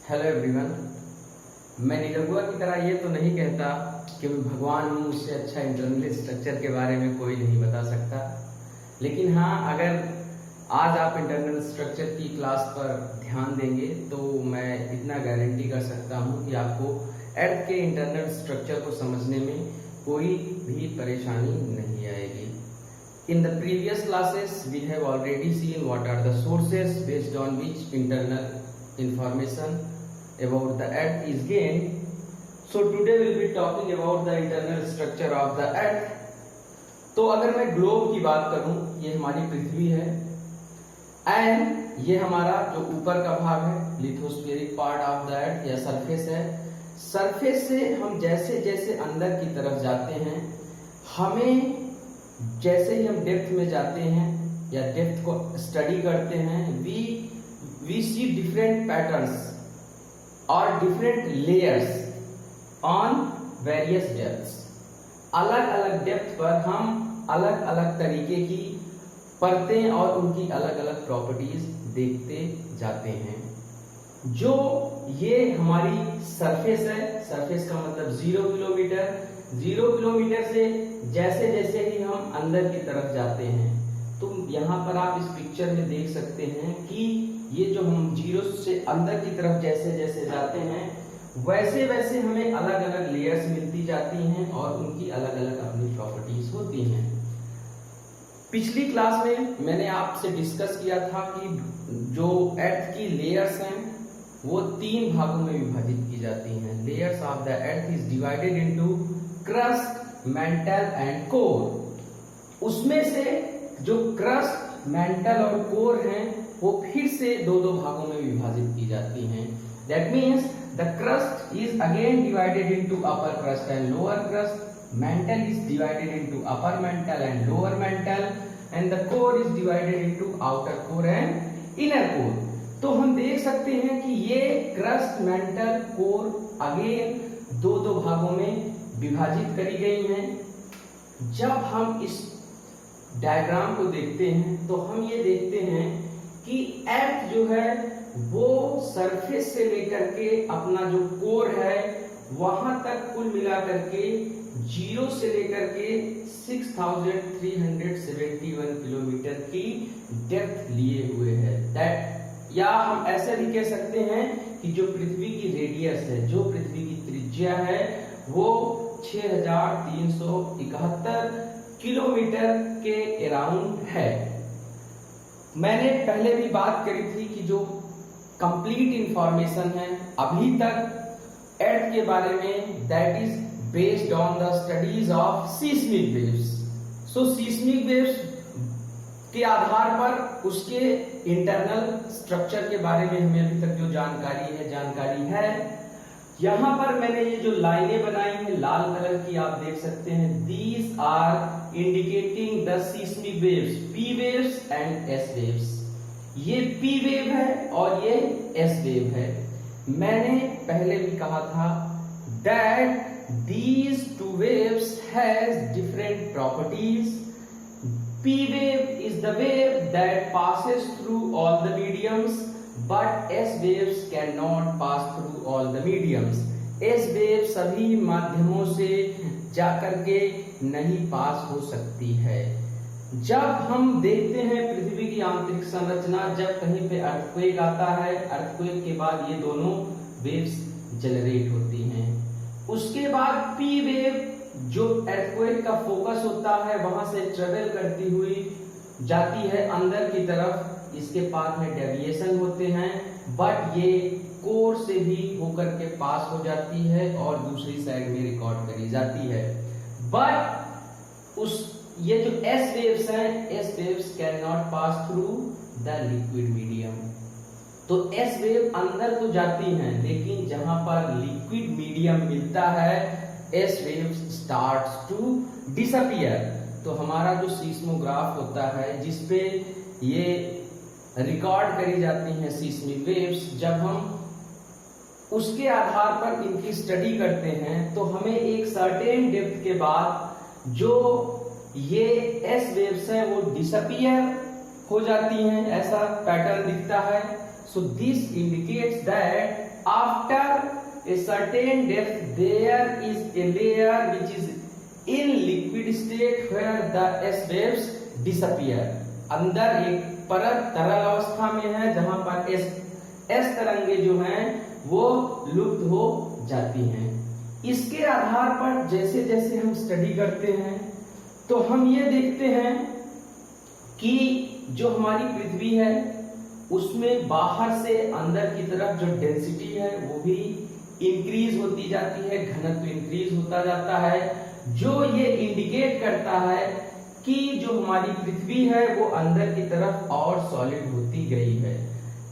Hello everyone. मैं निरहुआ की तरह ये तो नहीं कहता कि मैं भगवान हूँ, मुझसे अच्छा इंटरनल स्ट्रक्चर के बारे में कोई नहीं बता सकता। लेकिन हाँ, अगर आज आप इंटरनल स्ट्रक्चर की क्लास पर ध्यान देंगे तो मैं इतना गारंटी कर सकता हूँ कि आपको अर्थ के इंटरनल स्ट्रक्चर को समझने में कोई भी परेशानी नहीं आएगी। In the previous classes, we have already seen what are the sources based on which internal information about the earth is gained. So today we will be talking about the internal structure of the earth. तो अगर मैं globe की बात करूं, ये हमारी पृथ्वी है and ये हमारा जो ऊपर का भाग है lithospheric part of the earth या सरफेस है। सरफेस से हम जैसे जैसे अंदर की तरफ जाते हैं, हमें जैसे ही हम डेप्थ में जाते हैं या डेप्थ को स्टडी करते हैं, वी सी डिफरेंट पैटर्न्स और different layers on various depths. अलग अलग डेप्थ पर हम अलग अलग तरीके की परतें और उनकी अलग अलग प्रॉपर्टीज देखते जाते हैं। जो ये हमारी सरफेस है, सरफेस का मतलब 0 किलोमीटर। 0 किलोमीटर से जैसे जैसे ही हम अंदर की तरफ जाते हैं, तो यहाँ पर आप इस पिक्चर में देख सकते हैं कि ये जो हम 0 से अंदर की तरफ जैसे जैसे जाते हैं, वैसे वैसे हमें अलग अलग लेयर्स मिलती जाती हैं और उनकी अलग अलग अपनी प्रॉपर्टीज होती हैं। पिछली क्लास में मैंने आपसे डिस्कस किया था कि जो अर्थ की लेयर्स हैं वो 3 भागों में विभाजित की जाती हैं। Layers of the earth is divided into crust, mental and core. उसमें से जो क्रस्ट, मेंटल और कोर हैं वो फिर से दो भागों में विभाजित की जाती हैं। That means the crust is again divided into upper crust and lower crust, mental is divided into upper mantle and lower mental, and the core is divided into outer core and inner core. तो हम देख सकते हैं कि ये crust, mental, core again दो भागों में विभाजित करी गई हैं। जब हम इस डायग्राम को देखते हैं तो हम ये देखते हैं कि अर्थ जो है वो सरफेस से लेकर के अपना जो कोर है वहां तक कुल मिलाकर के 0 से लेकर के 6371 किलोमीटर की डेप्थ लिए हुए है। दैट, या हम ऐसे भी कह सकते हैं कि जो पृथ्वी की रेडियस है, जो पृथ्वी की त्रिज्या है, वो 6371 किलोमीटर के अराउंड है। मैंने पहले भी बात करी थी कि जो कंप्लीट इंफॉर्मेशन है अभी तक अर्थ के बारे में, that is based on the studies of seismic waves. So seismic waves के आधार पर उसके इंटरनल स्ट्रक्चर के बारे में हमें अभी तक जो जानकारी है। यहां पर मैंने ये जो लाइनें बनाई हैं लाल कलर की, आप देख सकते हैं, these are indicating the seismic waves, P waves and S waves. ये पी वेव है और ये एस वेव है। मैंने पहले भी कहा था that these two waves has different properties. P wave is the wave that passes through all the mediums, but S waves cannot pass through all the mediums. S wave सभी माध्यमों से जाकर के नहीं पास हो सकती है। जब हम देखते हैं पृथ्वी की आंतरिक संरचना, जब कहीं पे अर्थक्वेक आता है, अर्थक्वेक के बाद ये दोनों वेव्स जनरेट होती हैं। उसके बाद पी वेव जो अर्थक्वेक का फोकस होता है वहां से ट्रेवल करती हुई जाती है अंदर की तरफ। इसके पाथ में डेविएशन होते हैं, बट ये कोर से भी होकर के पास हो जाती है और दूसरी साइड में रिकॉर्ड करी जाती है। बट ये जो एस वेव्स हैं, S waves can not pass through the liquid medium. तो एस वेव अंदर तो जाती हैं, लेकिन जहां पर लिक्विड मीडियम मिलता है, S wave starts to disappear. तो हमारा जो सीस्मोग्राफ होता है जिसपे ये रिकॉर्ड करी जाती हैं सीस्मिक वेव्स, जब हम उसके आधार पर इनकी स्टडी करते हैं तो हमें एक सर्टेन डेप्थ के बाद जो ये एस वेव्स हैं वो डिसअपियर हो जाती हैं, ऐसा पैटर्न दिखता है। So this indicates that after a certain depth there is a layer which is in liquid state where the S waves disappear. अंदर एक परत तरल अवस्था में है जहां पर एस तरंगे जो हैं वो लुप्त हो जाती हैं। इसके आधार पर जैसे जैसे हम स्टडी करते हैं तो हम ये देखते हैं कि जो हमारी पृथ्वी है उसमें बाहर से अंदर की तरफ जो डेंसिटी है वो भी इंक्रीज होती जाती है, घनत्व इंक्रीज होता जाता है, जो ये इंडिकेट करता है कि जो हमारी पृथ्वी है वो अंदर की तरफ और सॉलिड होती गई है।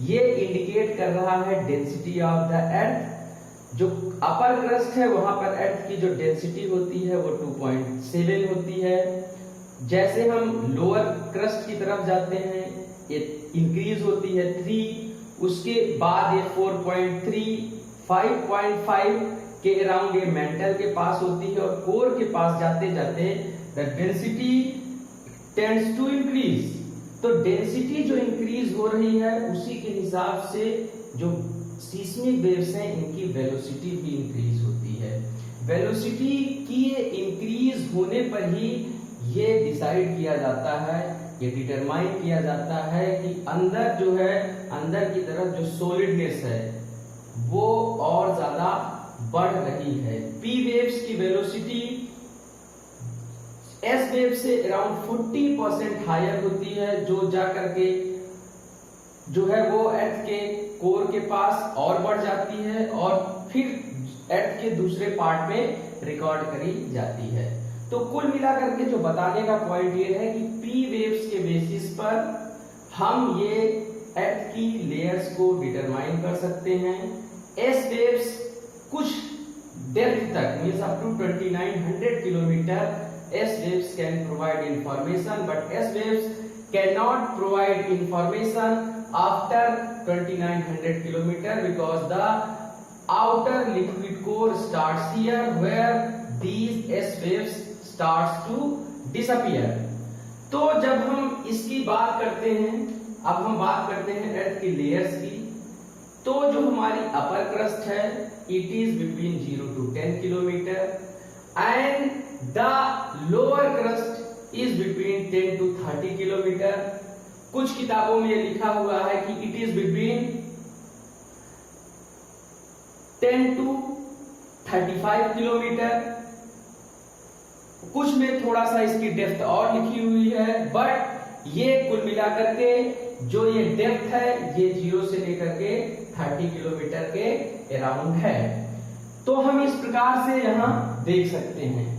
ये इंडिकेट कर रहा है डेंसिटी ऑफ द अर्थ। जो अपर क्रस्ट है वहां पर अर्थ की जो डेंसिटी होती है वो 2.7 होती है। जैसे हम लोअर क्रस्ट की तरफ जाते हैं ये इंक्रीज होती है 3, उसके बाद ये 4.3, 5.5 के अराउंड ये मेंटल के पास होती है और कोर के पास जाते जाते the density tends to increase. तो डेंसिटी जो इंक्रीज हो रही है उसी के हिसाब से जो सीस्मिक वेव्स हैं इनकी वेलोसिटी भी इंक्रीज होती है। वेलोसिटी की इंक्रीज होने पर ही ये डिसाइड किया जाता है, ये डिटरमाइन किया जाता है कि अंदर जो है अंदर की तरफ जो सॉलिडनेस है वो और ज्यादा बढ़ रही है। पी वेव्स की वेलोसिटी एस वेव से अराउंड 40% हायर होती है, जो जा करके जो है वो अर्थ के कोर के पास और बढ़ जाती है और फिर अर्थ के दूसरे पार्ट में रिकॉर्ड करी जाती है। तो कुल मिलाकर के जो बताने का पॉइंट ये है कि पी वेव्स के बेसिस पर हम ये अर्थ की लेयर्स को डिटरमाइन कर सकते हैं। एस वेव्स कुछ डेप्थ तक means up to 2900 kilometre S waves can provide information, but S waves cannot provide information after 2900 kilometer because the outer liquid core starts here where these S waves starts to disappear. तो जब हम इसकी बात करते हैं, अब हम बात करते हैं अर्थ की लेयर्स की, तो जो हमारी अपर क्रस्ट है it is between 0 to 10 kilometer and the lower crust is between 10 to 30 kilometer. कुछ किताबों में ये लिखा हुआ है कि it is between 10 to 35 kilometre, कुछ में थोड़ा सा इसकी डेप्थ और लिखी हुई है, बट ये कुल मिलाकर के जो ये डेप्थ है ये 0 से लेकर के 30 किलोमीटर के अराउंड है। तो हम इस प्रकार से यहाँ देख सकते हैं।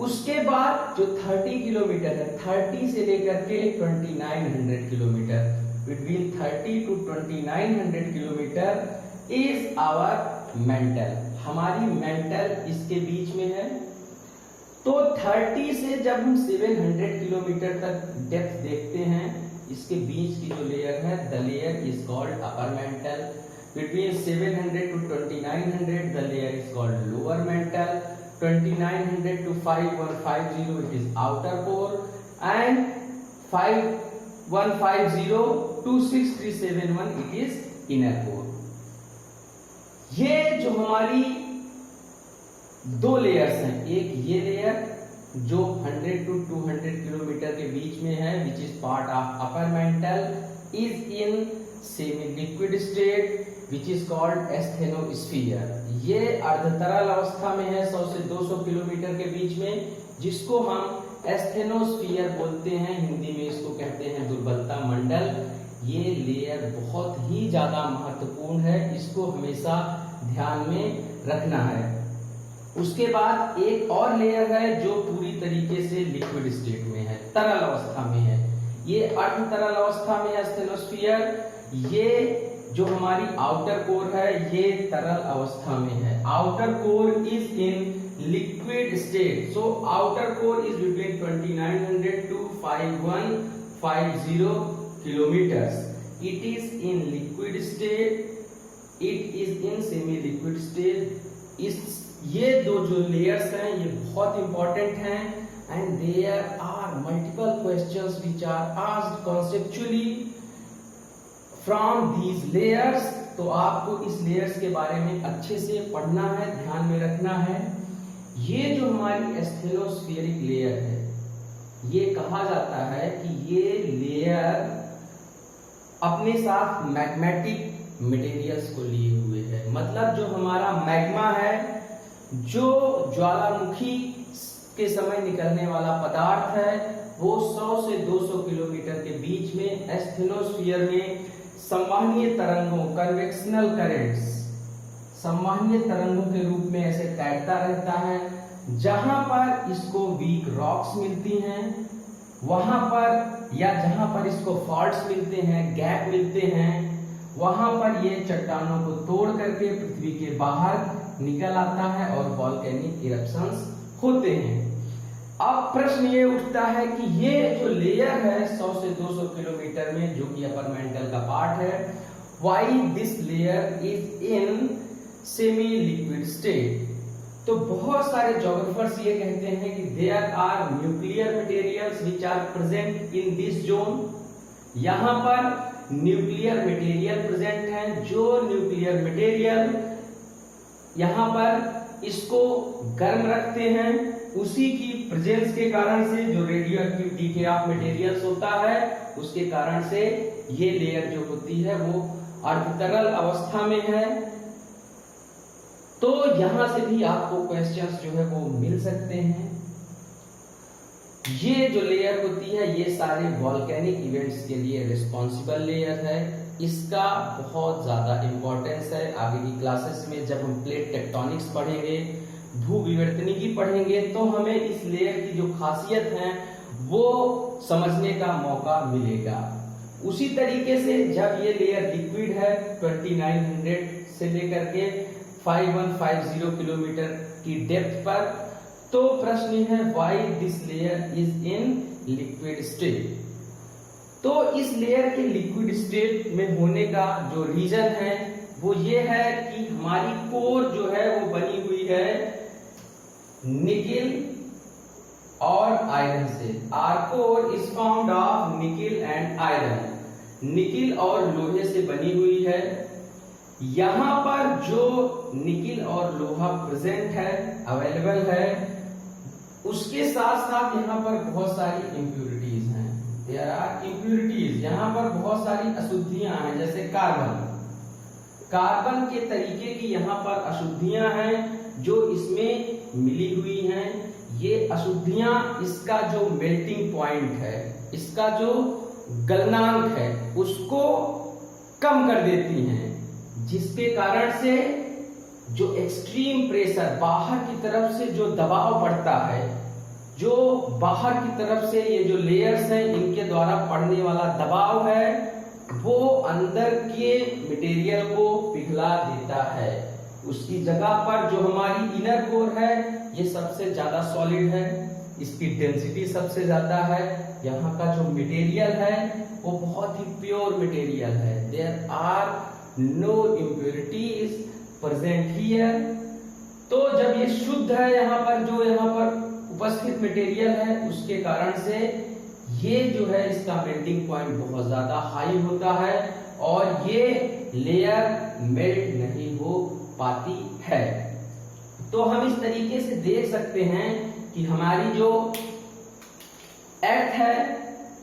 उसके बाद जो 30 किलोमीटर है, 30 से लेकर के 2900 kilometre, between 30 to 2900 kilometre is our mantle, हमारी मेंटल इसके बीच में है। तो 30 से जब हम 700 किलोमीटर तक डेप्थ देखते हैं, इसके बीच की जो लेयर है the layer is called upper mantle. Between 700 to 2900 the layer is called lower mantle. 2900 to 5150 it is outer core, and 5150 to 6371 it is inner core. ये जो हमारी दो लेयर्स हैं, एक ये लेयर जो 100 to 200 किलोमीटर के बीच में है which is part of upper mantle is in semi liquid state which is called asthenosphere. ये अर्धतरल अवस्था में है 100 से 200 किलोमीटर के बीच में, जिसको हम एस्थेनोस्फीयर बोलते हैं, हिंदी में इसको कहते हैं दुर्बलता मंडल। ये लेयर बहुत ही ज्यादा महत्वपूर्ण है, इसको हमेशा ध्यान में रखना है। उसके बाद एक और लेयर है जो पूरी तरीके से लिक्विड स्टेट में है, तरल अवस्था में है। ये अर्धतरल अवस्था में है एस्थेनोस्फीयर। ये जो हमारी आउटर कोर है ये तरल अवस्था में है। Outer core is in liquid state, so outer core is between 2900 to 5150 kilometres. It is in liquid state, it is in semi liquid state. इस ये दो जो लेयर्स हैं ये बहुत इंपॉर्टेंट हैं, and there are multiple questions which are asked conceptually from these layers, तो आपको इस लेयर्स के बारे में अच्छे से पढ़ना है, ध्यान में रखना है। ये जो हमारी स्टेनोस्फेरिक लेयर है, ये कहा जाता है कि ये लेयर अपने साथ मैग्मेटिक मटेरियल्स को लिए हुए है। मतलब जो हमारा मैग्मा है, जो ज्वालामुखी के समय निकलने वाला पदार्थ है, वो 100 से 200 किलोमीटर के बीच में एस्थेनोस्फीयर में संवहनीय तरंगों, कन्वेक्शनल करंट्स, संवहनीय तरंगों के रूप में ऐसे तैरता रहता है। जहां पर इसको वीक रॉक्स मिलती हैं, वहां पर या जहां पर इसको फॉल्ट्स मिलते हैं, गैप मिलते हैं, वहां पर ये चट्टानों को तोड़ करके पृथ्वी के बाहर निकल आता है और वॉल्केनिक इरप्शंस होते हैं। अब प्रश्न ये उठता है कि ये जो लेयर है 100 से 200 किलोमीटर में, जो कि अपर मेंटल का पार्ट है, why this layer is in semi liquid state. तो बहुत सारे ज्योग्राफर्स ये कहते हैं कि there are nuclear materials which are present in this zone. यहां पर न्यूक्लियर मटेरियल प्रेजेंट है, जो न्यूक्लियर मटेरियल यहां पर इसको गर्म रखते हैं। उसी की प्रेजेंस के कारण से जो radio active DK of materials होता है, उसके कारण से ये लेयर जो होती है वो अर्धतरल अवस्था में है। तो यहां से भी आपको क्वेश्चंस जो है वो मिल सकते हैं। ये जो लेयर होती है, ये सारे वॉल्केनिक इवेंट्स के लिए रिस्पॉन्सिबल लेयर है। इसका बहुत ज्यादा इंपॉर्टेंस है। आगे की क्लासेस में जब हम प्लेट टेक्टोनिक्स पढ़ेंगे, भूविवर्तनिकी पढ़ेंगे, तो हमें इस लेयर की जो खासियत है वो समझने का मौका मिलेगा। उसी तरीके से जब ये लेयर लिक्विड है 2900 से लेकर के 5150 किलोमीटर की डेप्थ पर, तो प्रश्न है why this layer is in liquid state. तो इस लेयर के लिक्विड स्टेट में होने का जो रीजन है वो ये है कि हमारी कोर जो है वो बनी हुई है निकिल और आयरन से। Our core is found of nickel and iron. Nickel और लोहे से बनी हुई है। यहां पर जो निकिल और लोहा प्रेजेंट है, अवेलेबल है, उसके साथ साथ यहाँ पर बहुत सारी इम्प्यूरिटीज हैं। देयर आर इम्प्यूरिटीज, यहाँ पर बहुत सारी अशुद्धियां हैं, जैसे कार्बन। कार्बन के तरीके की यहाँ पर अशुद्धियां हैं जो इसमें मिली हुई हैं। ये अशुद्धियां इसका जो मेल्टिंग पॉइंट है, इसका जो गलनांक है, उसको कम कर देती हैं, जिसके कारण से जो एक्सट्रीम प्रेशर, बाहर की तरफ से जो दबाव पड़ता है, जो बाहर की तरफ से ये जो लेयर्स हैं इनके द्वारा पड़ने वाला दबाव है, वो अंदर के मटेरियल को पिघला देता है। उसकी जगह पर जो हमारी इनर कोर है, ये सबसे ज्यादा सॉलिड है, इसकी डेंसिटी सबसे ज्यादा है। यहाँ का जो मटेरियल है वो बहुत ही प्योर मटेरियल है। There are no impurities present here. तो जब ये शुद्ध है, यहाँ पर जो यहाँ पर उपस्थित मटेरियल है, उसके कारण से ये जो है इसका मेल्टिंग पॉइंट बहुत ज्यादा हाई होता है और ये लेयर मेल्ट नहीं हो पाती है। तो हम इस तरीके से देख सकते हैं कि हमारी जो अर्थ है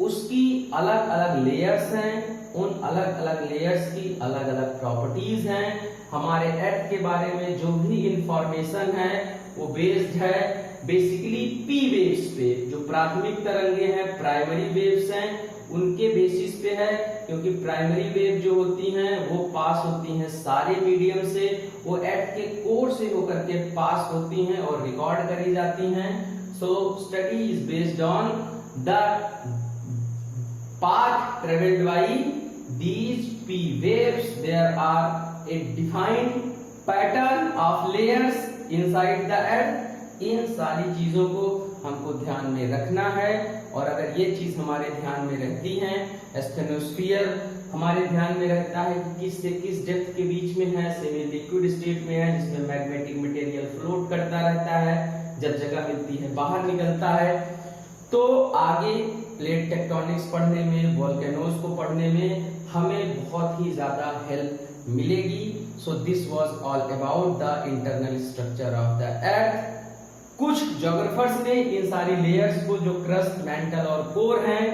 उसकी अलग अलग लेयर्स हैं। उन अलग अलग लेयर्स की अलग अलग प्रॉपर्टीज हैं। हमारे अर्थ के बारे में जो भी इंफॉर्मेशन है वो बेस्ड है बेसिकली पी वेव्स पे। जो प्राथमिक तरंगे हैं, प्राइमरी वेव्स हैं, उनके बेसिस पे है, क्योंकि प्राइमरी वेव जो होती हैं वो पास होती हैं सारे मीडियम से, वो अर्थ के कोर से होकर के पास होती हैं और रिकॉर्ड करी जाती हैं। So study is based on the path traveled by these P waves. There are a defined pattern of layers inside the earth. इन सारी चीजों को हमको ध्यान में रखना है, और अगर ये चीज हमारे ध्यान में रहती है, एस्थेनोस्फीयर हमारे ध्यान में रहता है कि किस से किस डेप्थ के बीच में है, सेमी लिक्विड स्टेट में है, जिसमें मैग्नेटिक मटेरियल फ्लोट करता रहता है, जब जगह मिलती है बाहर निकलता है, तो आगे प्लेट टेक्टोनिक्स पढ़ने में, वोल्केनोज को पढ़ने में हमें बहुत ही ज्यादा हेल्प मिलेगी। So this was all about the internal structure of the earth. कुछ ज्योग्राफर्स ने इन सारी लेयर्स को, जो क्रस्ट, मैंटल और कोर हैं,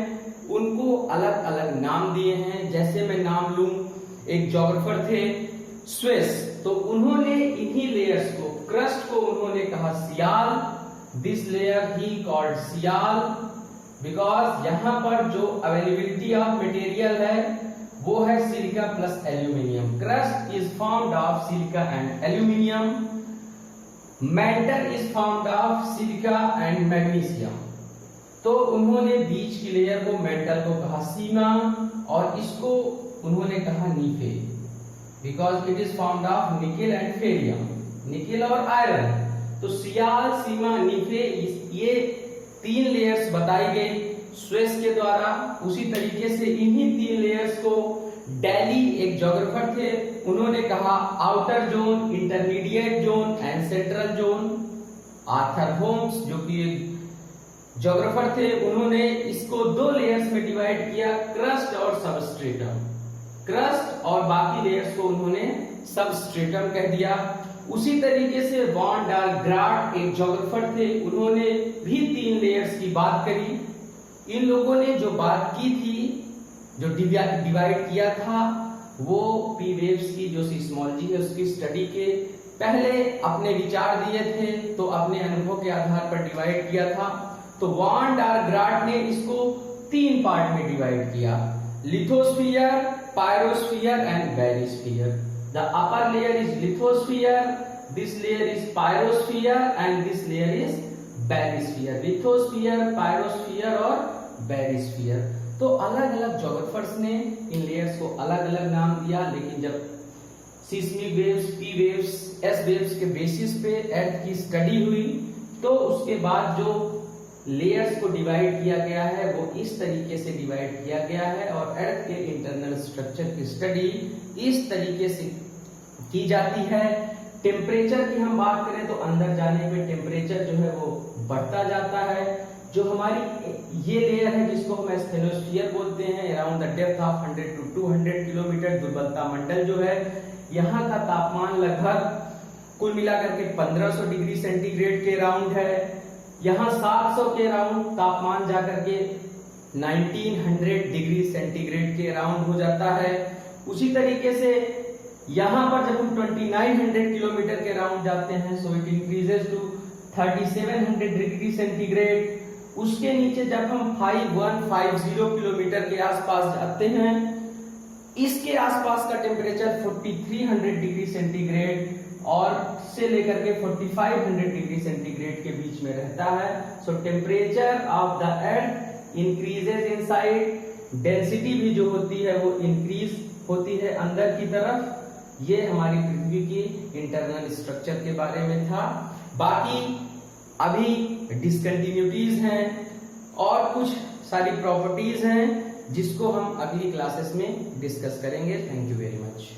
उनको अलग अलग नाम दिए हैं। जैसे मैं नाम लूं, एक ज्योग्राफर थे स्विस, तो उन्होंने इन्हीं लेयर्स को, क्रस्ट को उन्होंने कहा sial. This layer he called sial because यहाँ पर जो अवेलेबिलिटी ऑफ मटेरियल है वो है silica plus aluminium. Crust is formed of silica and aluminium. Mantle is formed of silica and magnesium. तो उन्होंने बीच की लेयर को, मेंटल को कहा सीमा, और इसको उन्होंने कहा nife because it is formed of nickel and ferium, nickel और आयरन। तो सियाल, सीमा, नीफे, ये 3 लेयर्स बताई गई स्विस के द्वारा। उसी तरीके से इन्हीं 3 लेयर्स को डेली एक ज्योग्राफर थे, उन्होंने कहा outer zone, intermediate zone and central zone. Arthur Holmes जो कि एक ज्योग्राफर थे, उन्होंने इसको 2 लेयर्स में डिवाइड किया, क्रस्ट और सबस्ट्रेटम। क्रस्ट और बाकी लेयर्स को उन्होंने सबस्ट्रेटम कह दिया। उसी तरीके से वॉन डार ग्राट एक ज्योग्राफर थे, उन्होंने भी 3 लेयर्स की बात करी। इन लोगों ने जो बात की थी, जो डिवाइड किया था, वो पी वेव्स की जो सीस्मोलॉजी है उसकी स्टडी के पहले अपने विचार दिए थे, तो अपने अनुभव के आधार पर डिवाइड किया था। तो वॉन डार ग्राट ने इसको 3 पार्ट में डिवाइड किया, lithosphere, pyrosphere and barysphere. The upper layer is lithosphere, this layer is pyrosphere and this layer is barysphere. Lithosphere, pyrosphere और barysphere। तो अलग अलग ज्योग्राफर्स ने इन लेयर्स को अलग अलग नाम दिया, लेकिन जब seismic waves, P waves, S waves के बेसिस पे अर्थ की स्टडी हुई, तो उसके बाद जो लेयर्स को डिवाइड किया गया है वो इस तरीके से डिवाइड किया गया है। और अर्थ के इंटरनल स्ट्रक्चर की स्टडी इस तरीके से की जाती है। टेम्परेचर की हम बात करें तो अंदर जाने पे टेम्परेचर जो है वो बढ़ता जाता है। जो हमारी ये लेयर है जिसको हम स्टेनोस्फीयर बोलते हैं, around the depth of 100 to 200 kilometre, दुर्बलता मंडल जो है, यहाँ का तापमान लगभग कुल मिलाकर के 1500 डिग्री सेंटीग्रेड के अराउंड है। यहाँ 700 के अराउंड तापमान जाकर के 1900 डिग्री सेंटीग्रेड के अराउंड हो जाता है। उसी तरीके से यहाँ पर जब हम 2900 किलोमीटर के अराउंड जाते हैं, so it increases to 3700 degree centigrade. उसके नीचे जब हम 5150 किलोमीटर के आसपास जाते हैं, इसके आसपास का टेम्परेचर 4300 डिग्री सेंटीग्रेड और से लेकर के 4500 डिग्री सेंटीग्रेड के बीच में रहता है। सो temperature of the earth increases inside, density भी जो होती है वो इंक्रीज होती है अंदर की तरफ। ये हमारी पृथ्वी की इंटरनल स्ट्रक्चर के बारे में था। बाकी अभी डिसकंटिन्यूटीज हैं और कुछ सारी प्रॉपर्टीज हैं जिसको हम अगली क्लासेस में डिस्कस करेंगे। Thank you very much.